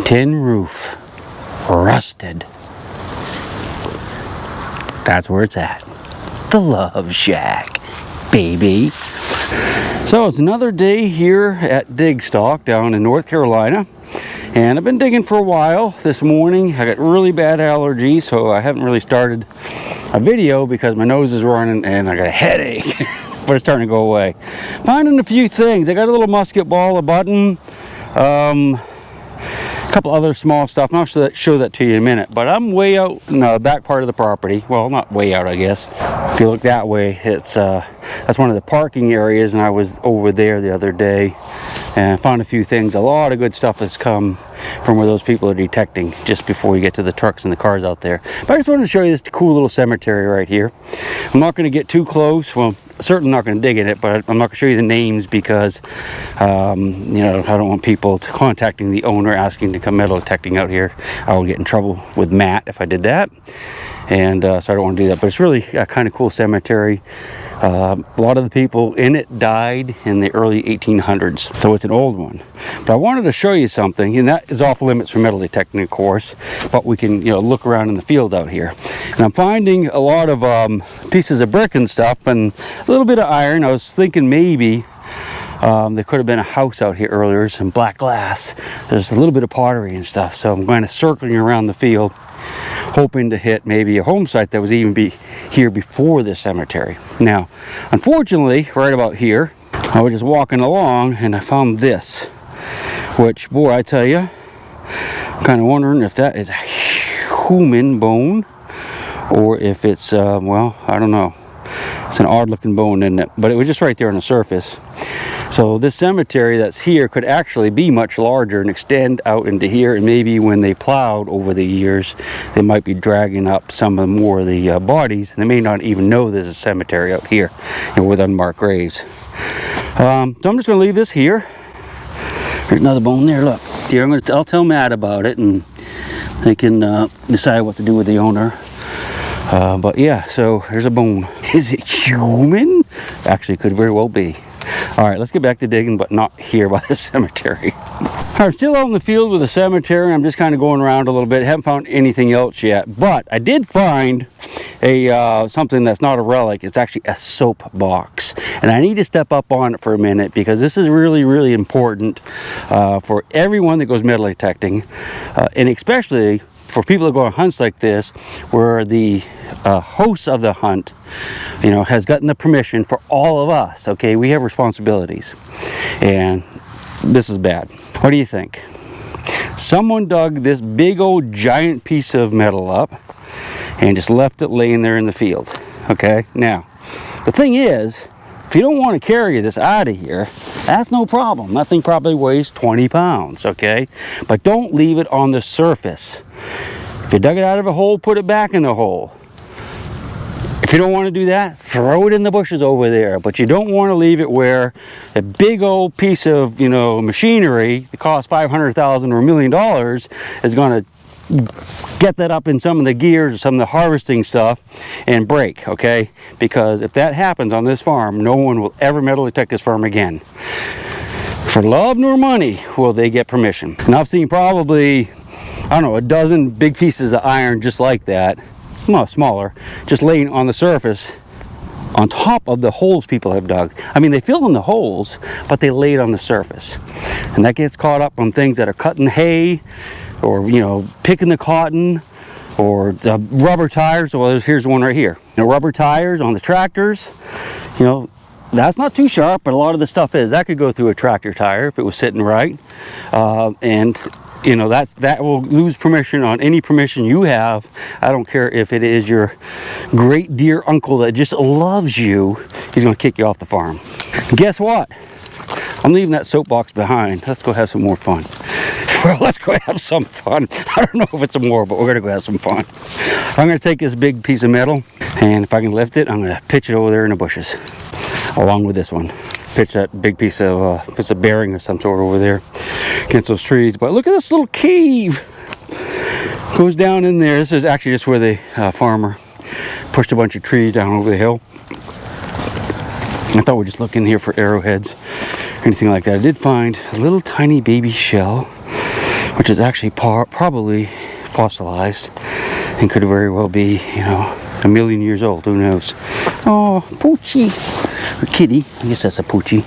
Tin roof. Rusted. That's where it's at. The Love Shack, baby. So it's another day here at Digstock down in North Carolina. And I've been digging for a while. This morning I got really bad allergies, so I haven't really started a video because my nose is running and I got a headache. But it's starting to go away. Finding a few things. I got a little musket ball, a button, a couple other small stuff. I'll show that to you in a minute. But I'm way out in the back part of the property. Well, not way out, I guess. If you look that way, it's that's one of the parking areas, and I was over there the other day and I found a few things. A lot of good stuff has come from where those people are detecting just before you get to the trucks and the cars out there. But I just wanted to show you this cool little cemetery right here. I'm not going to get too close. Well, certainly not going to dig in it, but I'm not going to show you the names because you know, I don't want people contacting the owner asking to come metal detecting out here. I will get in trouble with Matt if I did that, and so I don't want to do that. But it's really a kind of cool cemetery. A lot of the people in it died in the early 1800s, so it's an old one. But I wanted to show you something, and that is off limits for metal detecting, of course, but we can, you know, look around in the field out here. And I'm finding a lot of pieces of brick and stuff, and a little bit of iron. I was thinking maybe there could have been a house out here earlier, some black glass. There's a little bit of pottery and stuff, so I'm going to circling around the field, hoping to hit maybe a home site that was even here before this cemetery. Now, unfortunately, right about here, I was just walking along and I found this, which, boy, I tell you, I'm kind of wondering if that is a human bone or if it's, well, I don't know. It's an odd looking bone, isn't it? But it was just right there on the surface. So this cemetery that's here could actually be much larger and extend out into here, and maybe when they plowed over the years, they might be dragging up some of more of the bodies, and they may not even know there's a cemetery out here, you know, with unmarked graves. So I'm just going to leave this here. There's another bone there. Look, here I'll tell Matt about it, and they can decide what to do with the owner. But yeah, so there's a bone. Is it human? Actually, it could very well be. All right, let's get back to digging, but not here by the cemetery. I'm still out in the field with the cemetery. I'm just kind of going around a little bit. Haven't found anything else yet, but I did find a something that's not a relic. It's actually a soap box, and I need to step up on it for a minute because this is really, really important for everyone that goes metal detecting, and especially for people that go on hunts like this, where the host of the hunt, you know, has gotten the permission for all of us. Okay, we have responsibilities, and this is bad. What do you think? Someone dug this big old giant piece of metal up and just left it laying there in the field. Okay, now the thing is, if you don't want to carry this out of here, that's no problem. That thing probably weighs 20 pounds, okay? But don't leave it on the surface. If you dug it out of a hole, put it back in the hole. If you don't want to do that, throw it in the bushes over there. But you don't want to leave it where a big old piece of, you know, machinery that costs $500,000 or $1 million is going to get that up in some of the gears or some of the harvesting stuff and break, okay? Because if that happens on this farm, no one will ever metal detect this farm again. For love nor money will they get permission. And I've seen probably, I don't know, a dozen big pieces of iron just like that, well, smaller, just laying on the surface on top of the holes people have dug. I mean, they fill in the holes, but they lay it on the surface. And that gets caught up on things that are cutting hay, or, you know, picking the cotton, or the rubber tires. Well, here's one right here. You know, rubber tires on the tractors, you know, that's not too sharp, but a lot of the stuff is. That could go through a tractor tire if it was sitting right. And, you know, that will lose permission on any permission you have. I don't care if it is your great dear uncle that just loves you. He's going to kick you off the farm. Guess what? I'm leaving that soapbox behind. Let's go have some more fun. Well, let's go have some fun. I don't know if it's more, but we're going to go have some fun. I'm going to take this big piece of metal, and if I can lift it, I'm going to pitch it over there in the bushes, along with this one. Pitch that big piece of, it's a bearing of some sort over there against those trees. But look at this little cave. Goes down in there. This is actually just where the farmer pushed a bunch of trees down over the hill. I thought we'd just look in here for arrowheads or anything like that. I did find a little tiny baby shell which is actually probably fossilized and could very well be, you know, a million years old. Who knows? Oh, poochie. Or kitty. I guess that's a poochie.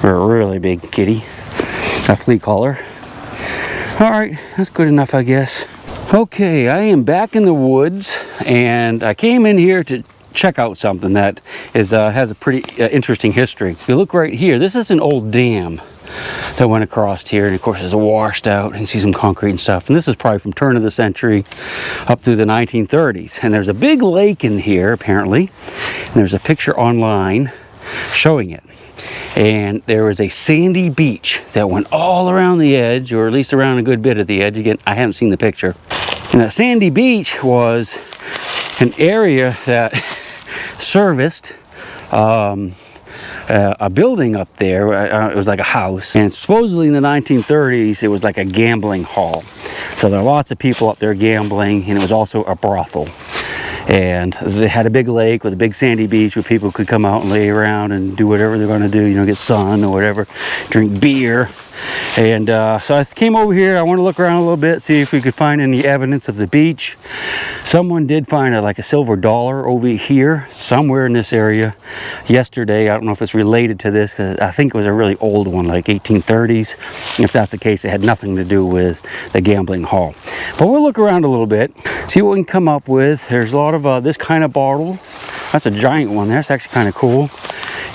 Or a really big kitty. A flea collar. Alright, that's good enough, I guess. Okay, I am back in the woods, and I came in here to check out something that is has a pretty interesting history. If you look right here, this is an old dam that went across here, and of course it's washed out, and you see some concrete and stuff. And this is probably from turn of the century up through the 1930s. And there's a big lake in here, apparently, and there's a picture online showing it. And there was a sandy beach that went all around the edge, or at least around a good bit of the edge. Again, I haven't seen the picture. And that sandy beach was an area that serviced a building up there. It was like a house, and supposedly in the 1930s it was like a gambling hall. So there are lots of people up there gambling, and it was also a brothel. And they had a big lake with a big sandy beach where people could come out and lay around and do whatever they're going to do, you know, get sun or whatever, drink beer. And so I came over here. I want to look around a little bit, see if we could find any evidence of the beach. Someone did find like a silver dollar over here somewhere in this area yesterday. I don't know if it's related to this, because I think it was a really old one, like 1830s. If that's the case, it had nothing to do with the gambling hall. But we'll look around a little bit, see what we can come up with. There's a lot of this kind of bottle. That's a giant one. That's actually kind of cool.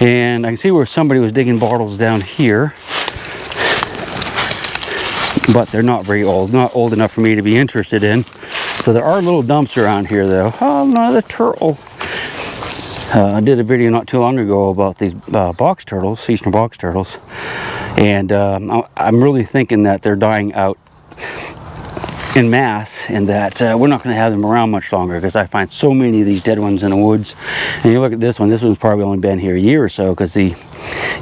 And I can see where somebody was digging bottles down here. But they're not very old, not old enough for me to be interested in. So there are little dumps around here, though. Oh, another turtle. I did a video not too long ago about these box turtles, seasonal box turtles. And I'm really thinking that they're dying out in mass, and that we're not going to have them around much longer, because I find so many of these dead ones in the woods. And you look at this one's probably only been here a year or so, because the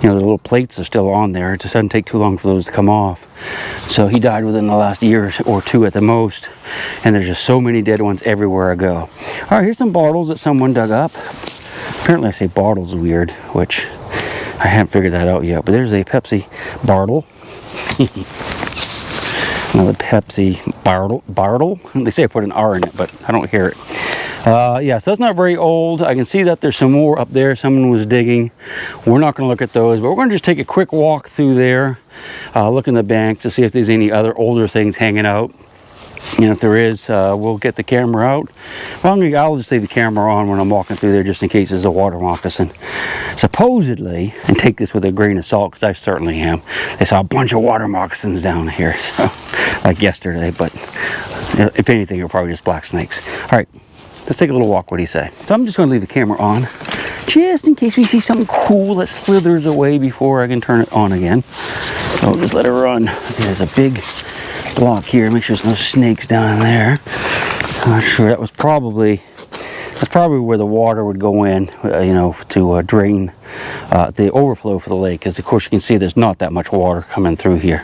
little plates are still on there. It just doesn't take too long for those to come off. So he died within the last year or two at the most, and there's just so many dead ones everywhere I go. All right, here's some bottles that someone dug up. Apparently I say bottles weird, which I haven't figured that out yet, but there's a Pepsi bottle. Another Pepsi bottle. They say I put an R in it, but I don't hear it. Yeah, so that's not very old. I can see that there's some more up there. Someone was digging. We're not going to look at those, but we're going to just take a quick walk through there, look in the bank to see if there's any other older things hanging out. And if there is, we'll get the camera out. Well, I'll just leave the camera on when I'm walking through there, just in case there's a water moccasin. Supposedly, and take this with a grain of salt, because I certainly am, they saw a bunch of water moccasins down here, so, like yesterday. But if anything, they're probably just black snakes. All right, let's take a little walk. What do you say? So I'm just going to leave the camera on, just in case we see something cool that slithers away before I can turn it on again. So just let it run. Okay, there's a big block here. Make sure there's no snakes down in there. I'm not sure. That's probably where the water would go in, to drain the overflow for the lake. Because of course you can see there's not that much water coming through here.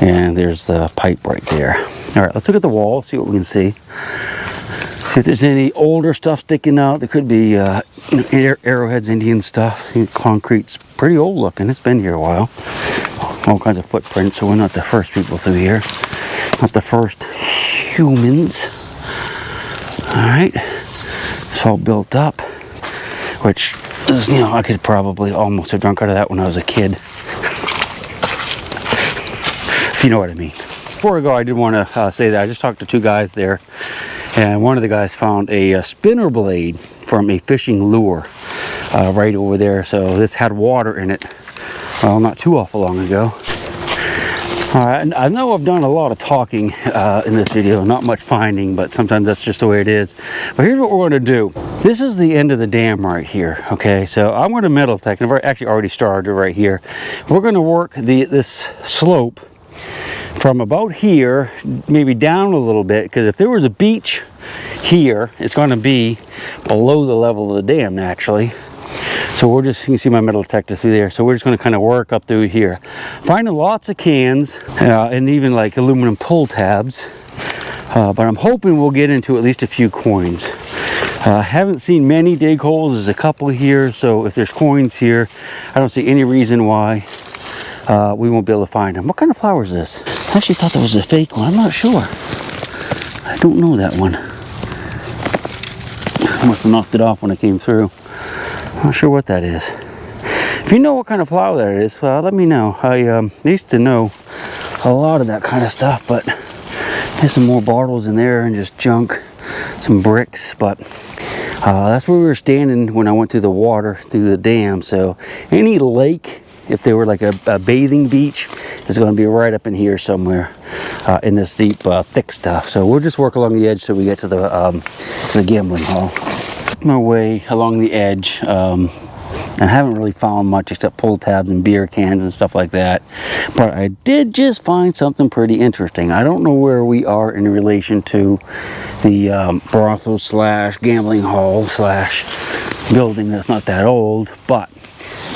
And there's the pipe right there. All right, let's look at the wall, see what we can see. See if there's any older stuff sticking out. There could be arrowheads, Indian stuff. Concrete's pretty old looking. It's been here a while. All kinds of footprints, so we're not the first people through here. Not the first humans. Alright. It's all built up. Which is, I could probably almost have drunk out of that when I was a kid. If you know what I mean. Before I go, I did want to say that I just talked to two guys there. And one of the guys found a spinner blade from a fishing lure right over there. So this had water in it. Well, not too awful long ago. I know I've done a lot of talking in this video, not much finding, but sometimes that's just the way it is. But here's what we're going to do. This is the end of the dam right here, okay? So I'm going to metal detect, and I've actually already started right here. We're going to work this slope from about here, maybe down a little bit, because if there was a beach here, it's going to be below the level of the dam naturally. So you can see my metal detector through there. So we're just going to kind of work up through here. Finding lots of cans and even like aluminum pull tabs. But I'm hoping we'll get into at least a few coins. Haven't seen many dig holes. There's a couple here. So if there's coins here, I don't see any reason why we won't be able to find them. What kind of flower is this? I actually thought that was a fake one. I'm not sure. I don't know that one. I must have knocked it off when I came through. I'm not sure what that is. If you know what kind of flower that is, let me know. I used to know a lot of that kind of stuff, but there's some more bottles in there and just junk, some bricks, but that's where we were standing when I went through the water, through the dam. So any lake, if they were like a bathing beach, is going to be right up in here somewhere in this deep, thick stuff. So we'll just work along the edge till we get to the gambling hall. My way along the edge. I haven't really found much except pull tabs and beer cans and stuff like that. But I did just find something pretty interesting. I don't know where we are in relation to the brothel slash gambling hall slash building that's not that old. But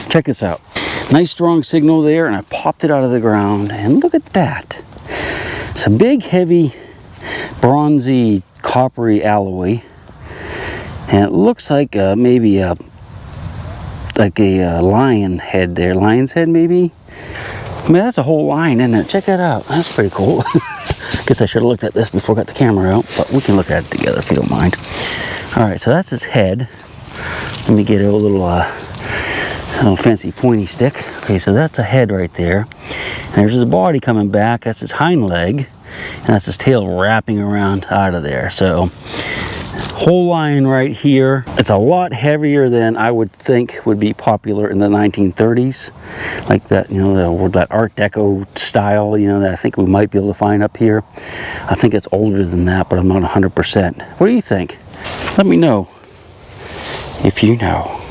check this out. Nice strong signal there, and I popped it out of the ground. And look at that. It's a big, heavy, bronzy, coppery alloy. And it looks like maybe a lion head there. Lion's head, maybe? I mean, that's a whole line, isn't it? Check that out. That's pretty cool. Guess I should have looked at this before I got the camera out, but we can look at it together if you don't mind. Alright, so that's his head. Let me get a little fancy pointy stick. Okay, so that's a head right there. And there's his body coming back. That's his hind leg. And that's his tail wrapping around out of there. So whole line right here. It's a lot heavier than I would think would be popular in the 1930s, like that, you know, that Art Deco style, you know, that I think we might be able to find up here. I think it's older than that, but I'm not 100%. What do you think? Let me know if you know.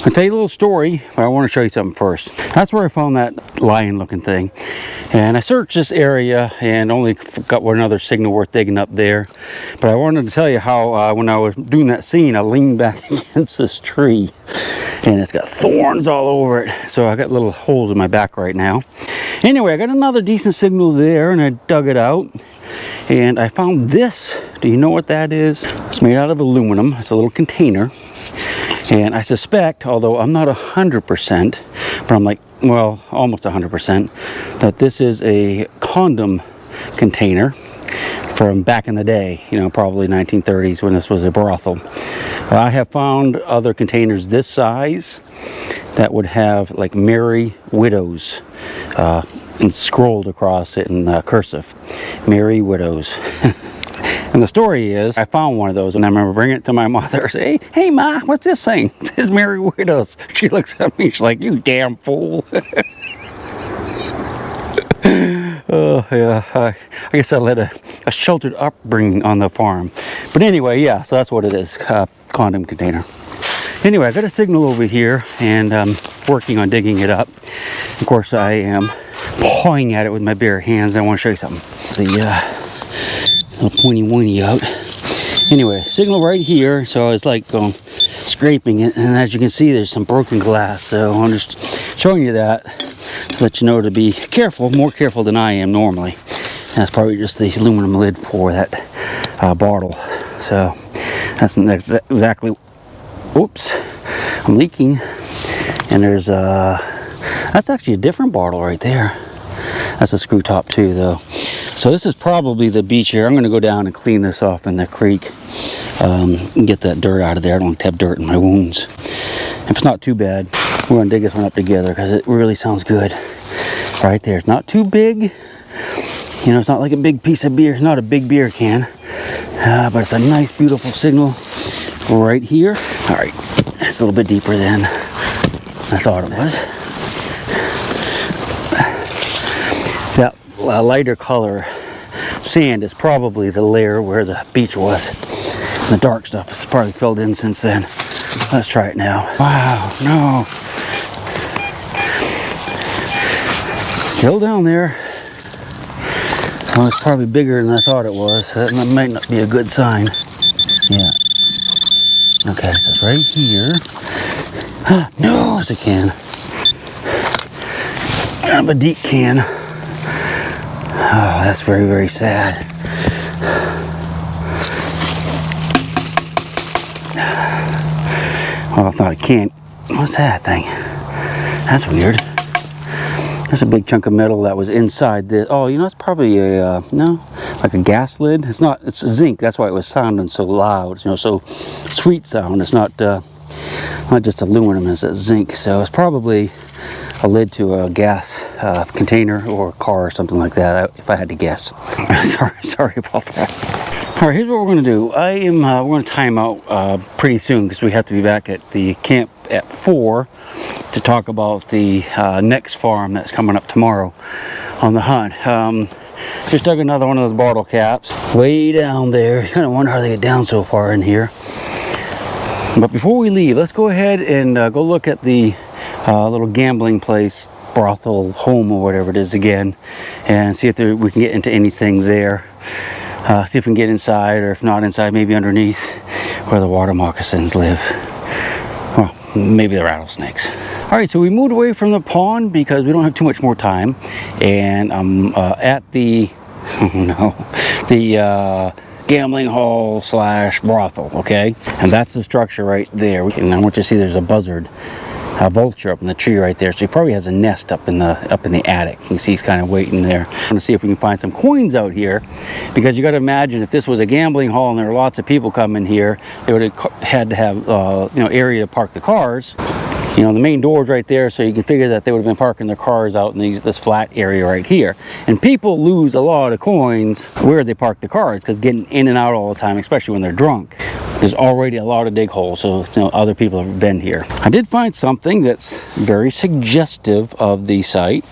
I'll tell you a little story, but I want to show you something first. That's where I found that lion-looking thing. And I searched this area and only got one other signal worth digging up there. But I wanted to tell you how when I was doing that scene, I leaned back against this tree. And it's got thorns all over it. So I got little holes in my back right now. Anyway, I got another decent signal there and I dug it out. And I found this. Do you know what that is? It's made out of aluminum. It's a little container. And I suspect, although I'm not 100%, but I'm like, well, almost 100%, that this is a condom container from back in the day, you know, probably 1930s when this was a brothel. Well, I have found other containers this size that would have like Merry Widows and scrolled across it in cursive. Merry Widows. And the story is, I found one of those and I remember bringing it to my mother. Say, hey Ma, what's this thing? It says Merry Widows. She looks at me, she's like, you damn fool. Oh yeah, I guess I led a sheltered upbringing on the farm. But anyway, yeah, so that's what it is, condom container. Anyway, I got a signal over here and I'm working on digging it up. Of course, I am pawing at it with my bare hands. I want to show you something. The little pointy out. Anyway, signal right here. So I was like going scraping it, and as you can see, there's some broken glass. So I'm just showing you that to let you know to be careful, more careful than I am normally. And that's probably just the aluminum lid for that bottle. So that's exactly. Oops, I'm leaking. And there's that's actually a different bottle right there. That's a screw top too, though. So this is probably the beach here. I'm going to go down and clean this off in the creek and get that dirt out of there. I don't want to have dirt in my wounds. If it's not too bad, we're going to dig this one up together because it really sounds good. Right there. It's not too big. You know, it's not like a big piece of beer. It's not a big beer can. But it's a nice, beautiful signal right here. All right. It's a little bit deeper than I thought it was. That lighter color sand is probably the layer where the beach was. And the dark stuff is probably filled in since then. Let's try it now. Wow, no. Still down there. So it's probably bigger than I thought it was. So that might not be a good sign. Yeah. Okay, so it's right here. No, it's a can. Kind of a deep can. Oh, that's very, very sad. Well, it's not a can. What's that thing? That's weird. There's a big chunk of metal that was inside this. Oh, you know, it's probably a, no, like a gas lid. It's not, it's zinc. That's why it was sounding so loud, you know, so sweet sound. It's not just aluminum, it's a zinc. So it's probably a lid to a gas container or a car or something like that, if I had to guess. sorry about that. All right, here's what we're gonna do. We're gonna time out pretty soon because we have to be back at the camp at 4 to talk about the next farm that's coming up tomorrow on the hunt. Just dug another one of those bottle caps way down there. You kind of wonder how they get down so far in here. But before we leave, let's go ahead and go look at the little gambling place, brothel, home, or whatever it is again, and see if we can get into anything there. See if we can get inside, or if not inside, maybe underneath where the water moccasins live. Well, maybe the rattlesnakes. All right, so we moved away from the pond because we don't have too much more time, and I'm at the gambling hall / brothel. Okay, and that's the structure right there. And I want you to see there's a buzzard, a vulture up in the tree right there. So he probably has a nest up in the attic. You can see he's kind of waiting there. I want to see if we can find some coins out here, because you got to imagine if this was a gambling hall and there were lots of people coming here, they would have had to have you know, area to park the cars. You know, the main door's right there, so you can figure that they would have been parking their cars out in this flat area right here. And people lose a lot of coins where they park the cars, because getting in and out all the time, especially when they're drunk. There's already a lot of dig holes, so you know, other people have been here. I did find something that's very suggestive of the site.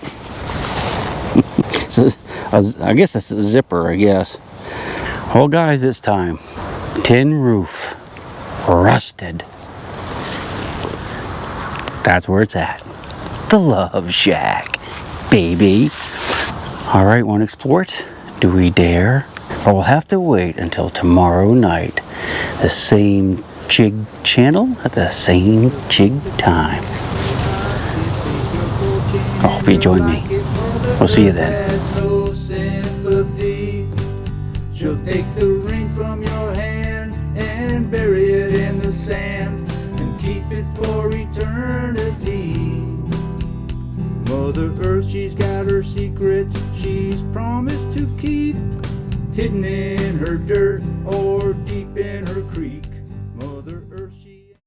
I guess it's a zipper, I guess. Well, guys, it's time. Tin roof, rusted. That's where it's at. The Love Shack, baby. All right, want to explore it? Do we dare? Or we'll have to wait until tomorrow night. The same Chig channel at the same Chig time. I hope you join me. We'll see you then. She'll take the ring from your hand and bury it in the sand and keep it for eternity. Mother Earth, she's got her secrets she's promised to keep, hidden in her dirt or deep in her creek.